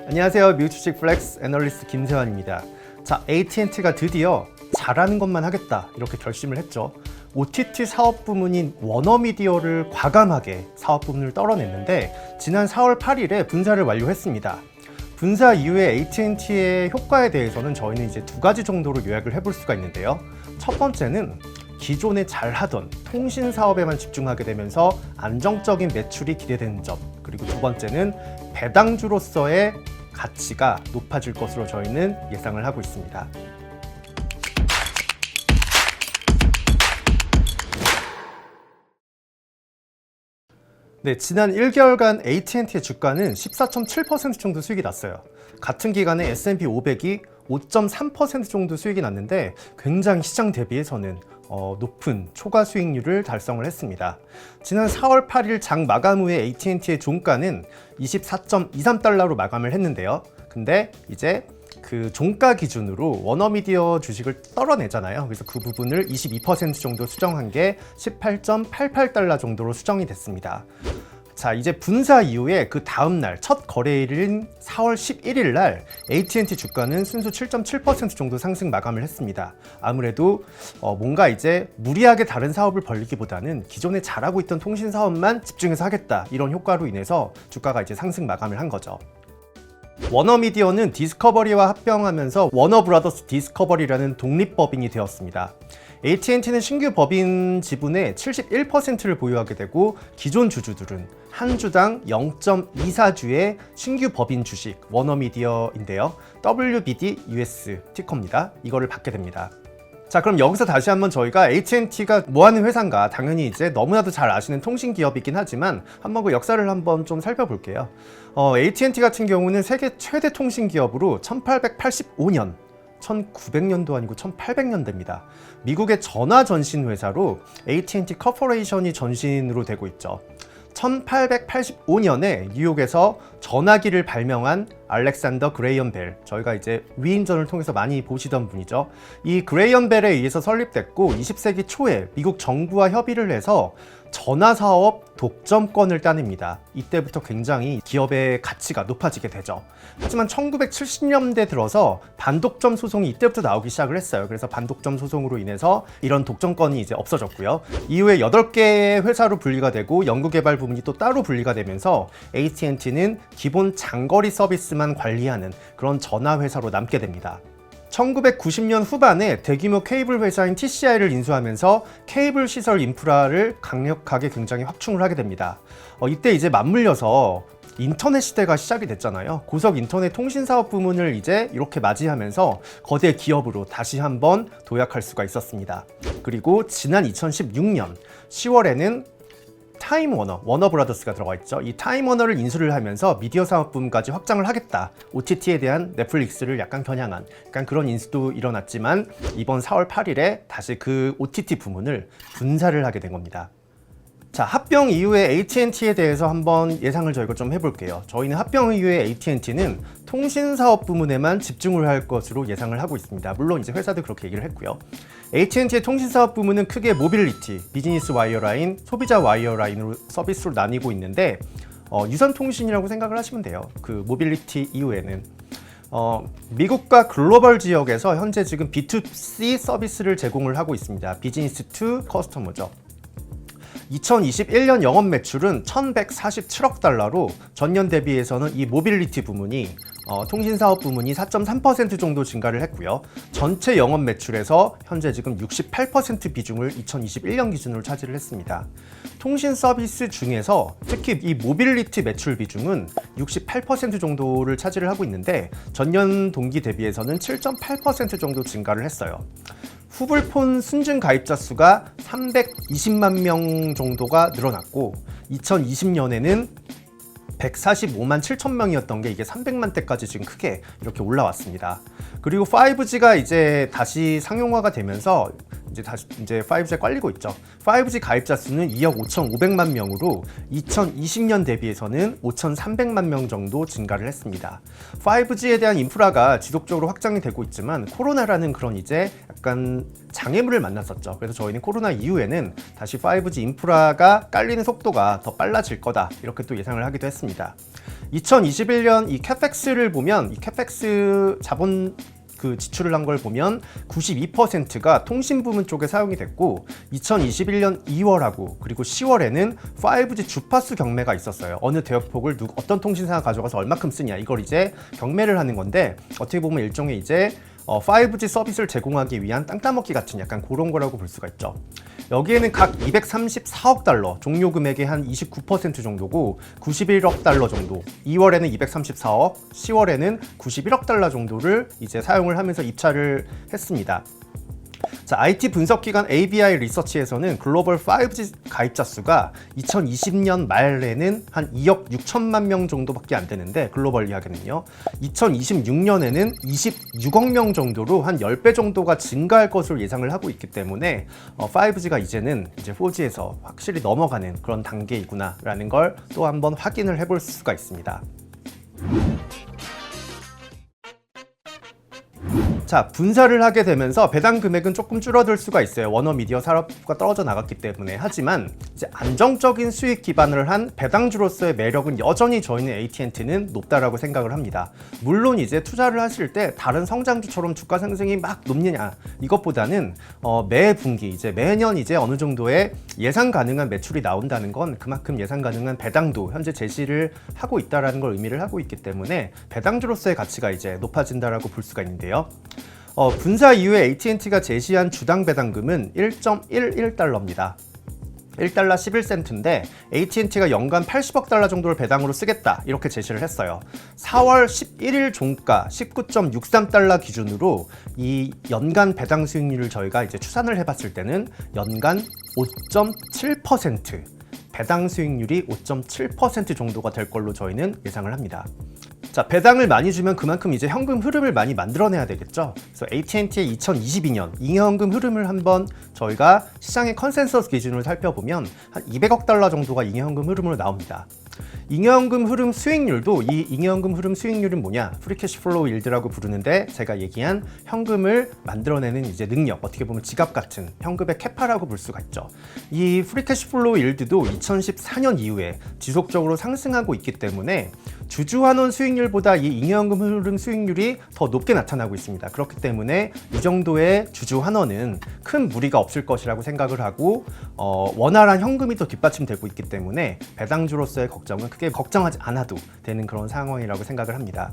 안녕하세요. 미국주식 플렉스 애널리스트 김세환입니다. 자, AT&T가 드디어 잘하는 것만 하겠다 이렇게 결심을 했죠. OTT 사업 부문인 워너미디어를 과감하게 사업 부문을 떨어냈는데 지난 4월 8일에 분사를 완료했습니다. 분사 이후에 AT&T의 효과에 대해서는 저희는 이제 두 가지 정도로 요약을 해볼 수가 있는데요. 첫 번째는 기존에 잘하던 통신 사업에만 집중하게 되면서 안정적인 매출이 기대되는 점, 그리고 두 번째는 배당주로서의 가치가 높아질 것으로 저희는 예상을 하고 있습니다. 네, 지난 1개월간 AT&T의 주가는 14.7% 정도 수익이 났어요. 같은 기간에 S&P 500이 5.3% 정도 수익이 났는데 굉장히 시장 대비해서는 높은 초과 수익률을 달성을 했습니다. 지난 4월 8일 장 마감 후에 AT&T의 종가는 24.23달러로 마감을 했는데요. 근데 이제 그 종가 기준으로 워너미디어 주식을 떨어내잖아요. 그래서 그 부분을 22% 정도 수정한 게 18.88달러 정도로 수정이 됐습니다. 자, 이제 분사 이후에 그 다음 날 첫 거래일인 4월 11일 날 AT&T 주가는 순수 7.7% 정도 상승 마감을 했습니다. 아무래도 뭔가 이제 무리하게 다른 사업을 벌리기보다는 기존에 잘하고 있던 통신 사업만 집중해서 하겠다, 이런 효과로 인해서 주가가 이제 상승 마감을 한 거죠. 워너미디어는 디스커버리와 합병하면서 워너브라더스 디스커버리라는 독립법인이 되었습니다. AT&T는 신규 법인 지분의 71%를 보유하게 되고 기존 주주들은 한 주당 0.24주의 신규 법인 주식 워너미디어인데요. WBD US 티커입니다. 이거를 받게 됩니다. 자, 그럼 여기서 다시 한번 저희가 AT&T가 뭐 하는 회사인가, 당연히 이제 너무나도 잘 아시는 통신 기업이긴 하지만 한번 그 역사를 한번 좀 살펴볼게요. AT&T 같은 경우는 세계 최대 통신 기업으로 1885년 1900년도 아니고 1800년대입니다. 미국의 전화 전신 회사로 AT&T 커퍼레이션이 전신으로 되고 있죠. 1885년에 뉴욕에서 전화기를 발명한 알렉산더 그레이엄 벨, 저희가 이제 위인전을 통해서 많이 보시던 분이죠. 이 그레이엄 벨에 의해서 설립됐고 20세기 초에 미국 정부와 협의를 해서 전화 사업 독점권을 따냅니다. 이때부터 굉장히 기업의 가치가 높아지게 되죠. 하지만 1970년대 들어서 반독점 소송이 이때부터 나오기 시작을 했어요. 그래서 반독점 소송으로 인해서 이런 독점권이 이제 없어졌고요. 이후에 8개의 회사로 분리가 되고 연구개발 부문이 또 따로 분리가 되면서 AT&T는 기본 장거리 서비스만 관리하는 그런 전화 회사로 남게 됩니다. 1990년 후반에 대규모 케이블 회사인 TCI를 인수하면서 케이블 시설 인프라를 강력하게 굉장히 확충을 하게 됩니다. 이때 이제 맞물려서 인터넷 시대가 시작이 됐잖아요. 고속 인터넷 통신 사업 부문을 이제 이렇게 맞이하면서 거대 기업으로 다시 한번 도약할 수가 있었습니다. 그리고 지난 2016년 10월에는 타임워너, 워너브라더스가 들어가 있죠. 이 타임워너를 인수를 하면서 미디어 사업 부문까지 확장을 하겠다. OTT에 대한 넷플릭스를 약간 겨냥한 그런 인수도 일어났지만 이번 4월 8일에 다시 그 OTT 부문을 분사를 하게 된 겁니다. 자, 합병 이후에 AT&T에 대해서 한번 예상을 저희가 좀 해볼게요. 저희는 합병 이후에 AT&T는 통신사업 부문에만 집중을 할 것으로 예상을 하고 있습니다. 물론 이제 회사도 그렇게 얘기를 했고요. AT&T의 통신사업 부문은 크게 모빌리티, 비즈니스 와이어라인, 소비자 와이어라인으로 서비스로 나뉘고 있는데 유선통신이라고 생각을 하시면 돼요. 그 모빌리티 이후에는 미국과 글로벌 지역에서 현재 지금 B2C 서비스를 제공을 하고 있습니다. 비즈니스 투 커스터머죠. 2021년 영업 매출은 1147억 달러로 전년 대비해서는 이 모빌리티 부문이 통신사업 부문이 4.3% 정도 증가를 했고요. 전체 영업 매출에서 현재 지금 68% 비중을 2021년 기준으로 차지를 했습니다. 통신 서비스 중에서 특히 이 모빌리티 매출 비중은 68% 정도를 차지를 하고 있는데 전년 동기 대비해서는 7.8% 정도 증가를 했어요. 후불폰 순증 가입자 수가 320만 명 정도가 늘어났고 2020년에는 145만 7천 명이었던 게 이게 300만 대까지 지금 크게 이렇게 올라왔습니다. 그리고 5G가 이제 다시 상용화가 되면서 이제 5G에 깔리고 있죠. 5G 가입자 수는 2억 5,500만 명으로 2020년 대비해서는 5,300만 명 정도 증가를 했습니다. 5G에 대한 인프라가 지속적으로 확장이 되고 있지만 코로나라는 그런 이제 약간 장애물을 만났었죠. 그래서 저희는 코로나 이후에는 다시 5G 인프라가 깔리는 속도가 더 빨라질 거다, 이렇게 또 예상을 하기도 했습니다. 2021년 이 캐펙스를 보면 이 캐펙스 자본 지출을 한 걸 보면 92%가 통신 부문 쪽에 사용이 됐고 2021년 2월하고 그리고 10월에는 5G 주파수 경매가 있었어요. 어느 대역폭을 어떤 통신사가 가져가서 얼마큼 쓰냐 이걸 이제 경매를 하는 건데 어떻게 보면 일종의 이제 5G 서비스를 제공하기 위한 땅 따먹기 같은 약간 그런 거라고 볼 수가 있죠. 여기에는 각 234억 달러, 종료 금액의 한 29% 정도고 91억 달러 정도, 2월에는 234억, 10월에는 91억 달러 정도를 이제 사용을 하면서 입찰을 했습니다. 자, IT 분석기관 ABI 리서치에서는 글로벌 5G 가입자 수가 2020년 말에는 한 2억 6천만 명 정도밖에 안 되는데 글로벌 이야기는요. 2026년에는 26억 명 정도로 한 10배 정도가 증가할 것으로 예상을 하고 있기 때문에 5G가 이제는 이제 4G에서 확실히 넘어가는 그런 단계이구나라는 걸 또 한번 확인을 해볼 수가 있습니다. 자, 분사를 하게 되면서 배당 금액은 조금 줄어들 수가 있어요. 워너미디어 산업가 떨어져 나갔기 때문에. 하지만 이제 안정적인 수익 기반을 한 배당주로서의 매력은 여전히 저희는 AT&T는 높다라고 생각을 합니다. 물론 이제 투자를 하실 때 다른 성장주처럼 주가 상승이 막 높느냐 이것보다는 매 분기 이제 매년 이제 어느 정도의 예상 가능한 매출이 나온다는 건 그만큼 예상 가능한 배당도 현재 제시를 하고 있다라는 걸 의미를 하고 있기 때문에 배당주로서의 가치가 이제 높아진다라고 볼 수가 있는데요. 분사 이후에 AT&T가 제시한 주당 배당금은 1.11달러입니다. 1달러 11센트인데 AT&T가 연간 80억 달러 정도를 배당으로 쓰겠다 이렇게 제시를 했어요. 4월 11일 종가 19.63달러 기준으로 이 연간 배당 수익률을 저희가 이제 추산을 해봤을 때는 연간 5.7% 배당 수익률이 5.7% 정도가 될 걸로 저희는 예상을 합니다. 자, 배당을 많이 주면 그만큼 이제 현금 흐름을 많이 만들어내야 되겠죠. 그래서 AT&T의 2022년 잉여현금 흐름을 한번 저희가 시장의 컨센서스 기준으로 살펴보면 한 200억 달러 정도가 잉여현금 흐름으로 나옵니다. 잉여현금 흐름 수익률도 이 잉여현금 흐름 수익률은 뭐냐? 프리캐시플로우 일드라고 부르는데 제가 얘기한 현금을 만들어내는 이제 능력, 어떻게 보면 지갑 같은 현금의 캐파라고 볼 수가 있죠. 이 프리캐시플로우 일드도 2014년 이후에 지속적으로 상승하고 있기 때문에 주주환원 수익률보다 이 잉여현금 흐름 수익률이 더 높게 나타나고 있습니다. 그렇기 때문에 이 정도의 주주환원은 큰 무리가 없을 것이라고 생각을 하고 원활한 현금이 더 뒷받침되고 있기 때문에 배당주로서의 걱정은 크게 걱정하지 않아도 되는 그런 상황이라고 생각을 합니다.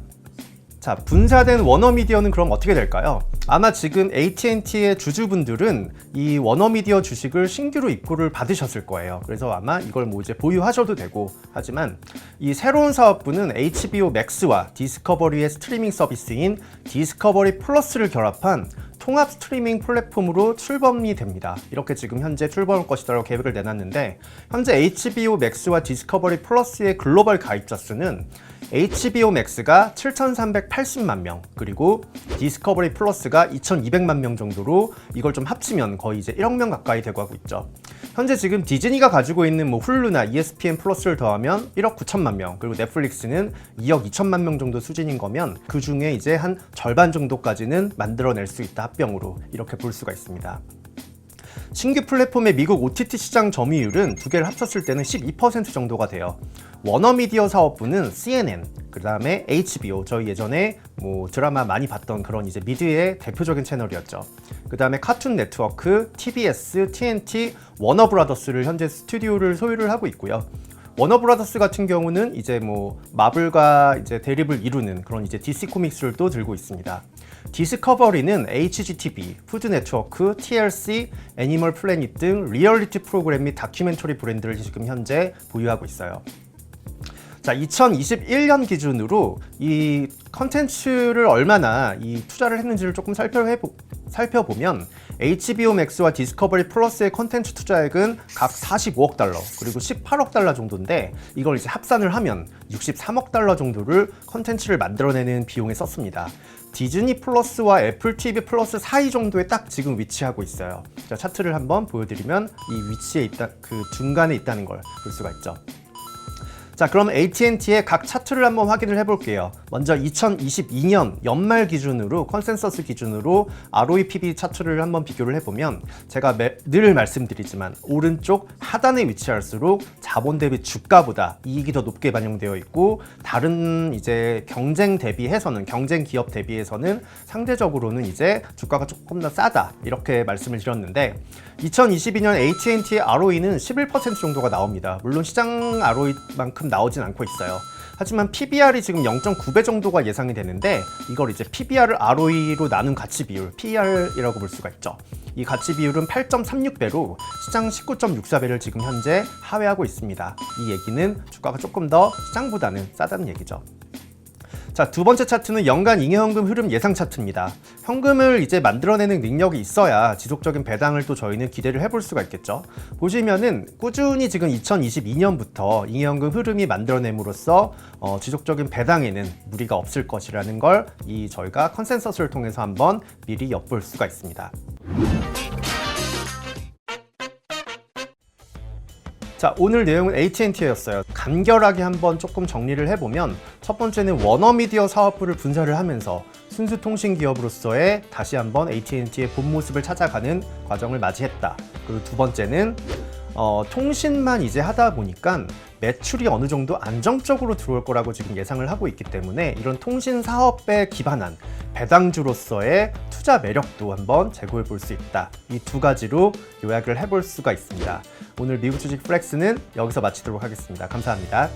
자, 분사된 워너미디어는 그럼 어떻게 될까요? 아마 지금 AT&T의 주주분들은 이 워너미디어 주식을 신규로 입고를 받으셨을 거예요. 그래서 아마 이걸 뭐 이제 보유하셔도 되고, 하지만 이 새로운 사업부는 HBO 맥스와 디스커버리의 스트리밍 서비스인 디스커버리 플러스를 결합한 통합 스트리밍 플랫폼으로 출범이 됩니다. 이렇게 지금 현재 출범할 것이라고 계획을 내놨는데, 현재 HBO 맥스와 디스커버리 플러스의 글로벌 가입자 수는 HBO 맥스가 7,380만 명, 그리고 디스커버리 플러스가 2,200만 명 정도로 이걸 좀 합치면 거의 이제 1억 명 가까이 되고 하고 있죠. 현재 지금 디즈니가 가지고 있는 뭐 훌루나 ESPN 플러스를 더하면 1억 9천만 명, 그리고 넷플릭스는 2억 2천만 명 정도 수준인 거면 그 중에 이제 한 절반 정도까지는 만들어낼 수 있다, 합병으로. 이렇게 볼 수가 있습니다. 신규 플랫폼의 미국 OTT 시장 점유율은 두 개를 합쳤을 때는 12% 정도가 돼요. 워너미디어 사업부는 CNN, 그 다음에 HBO, 저희 예전에 뭐 드라마 많이 봤던 그런 이제 미드의 대표적인 채널이었죠. 그 다음에 카툰 네트워크, TBS, TNT, 워너브라더스를 현재 스튜디오를 소유를 하고 있고요. 워너브라더스 같은 경우는 이제 뭐 마블과 이제 대립을 이루는 그런 이제 DC 코믹스를 또 들고 있습니다. 디스커버리는 HGTV, 푸드네트워크, TLC, 애니멀 플래닛 등 리얼리티 프로그램 및 다큐멘터리 브랜드를 지금 현재 보유하고 있어요. 자, 2021년 기준으로 이 컨텐츠를 얼마나 이 투자를 했는지를 조금 살펴보면 HBO 맥스와 디스커버리 플러스의 컨텐츠 투자액은 각 45억 달러 그리고 18억 달러 정도인데, 이걸 이제 합산을 하면 63억 달러 정도를 컨텐츠를 만들어내는 비용에 썼습니다. 디즈니 플러스와 애플 TV 플러스 사이 정도에 딱 지금 위치하고 있어요. 자, 차트를 한번 보여드리면 이 위치에 그 중간에 있다는 걸 볼 수가 있죠. 자, 그럼 AT&T의 각 차트를 한번 확인을 해볼게요. 먼저 2022년 연말 기준으로 컨센서스 기준으로 ROE PB 차트를 한번 비교를 해보면 제가 늘 말씀드리지만 오른쪽 하단에 위치할수록 자본 대비 주가보다 이익이 더 높게 반영되어 있고 다른 이제 경쟁 기업 대비해서는 상대적으로는 이제 주가가 조금 더 싸다 이렇게 말씀을 드렸는데 2022년 AT&T의 ROE는 11% 정도가 나옵니다. 물론 시장 ROE만큼 나오진 않고 있어요. 하지만 PBR이 지금 0.9배 정도가 예상이 되는데 이걸 이제 PBR을 ROE로 나눈 가치 비율, PER이라고 볼 수가 있죠. 이 가치 비율은 8.36배로 시장 19.64배를 지금 현재 하회하고 있습니다. 이 얘기는 주가가 조금 더 시장보다는 싸다는 얘기죠. 자, 두 번째 차트는 연간 잉여현금 흐름 예상 차트입니다. 현금을 이제 만들어내는 능력이 있어야 지속적인 배당을 또 저희는 기대를 해볼 수가 있겠죠. 보시면은 꾸준히 지금 2022년부터 잉여현금 흐름이 만들어냄으로써 지속적인 배당에는 무리가 없을 것이라는 걸 저희가 컨센서스를 통해서 한번 미리 엿볼 수가 있습니다. 자, 오늘 내용은 AT&T였어요. 간결하게 한번 조금 정리를 해보면 첫 번째는 워너미디어 사업부를 분사를 하면서 순수 통신 기업으로서의 다시 한번 AT&T의 본 모습을 찾아가는 과정을 맞이했다. 그리고 두 번째는 통신만 이제 하다 보니까 매출이 어느 정도 안정적으로 들어올 거라고 지금 예상을 하고 있기 때문에 이런 통신 사업에 기반한 배당주로서의 투자 매력도 한번 제고해 볼 수 있다. 이 두 가지로 요약을 해볼 수가 있습니다. 오늘 미국 주식 플렉스는 여기서 마치도록 하겠습니다. 감사합니다.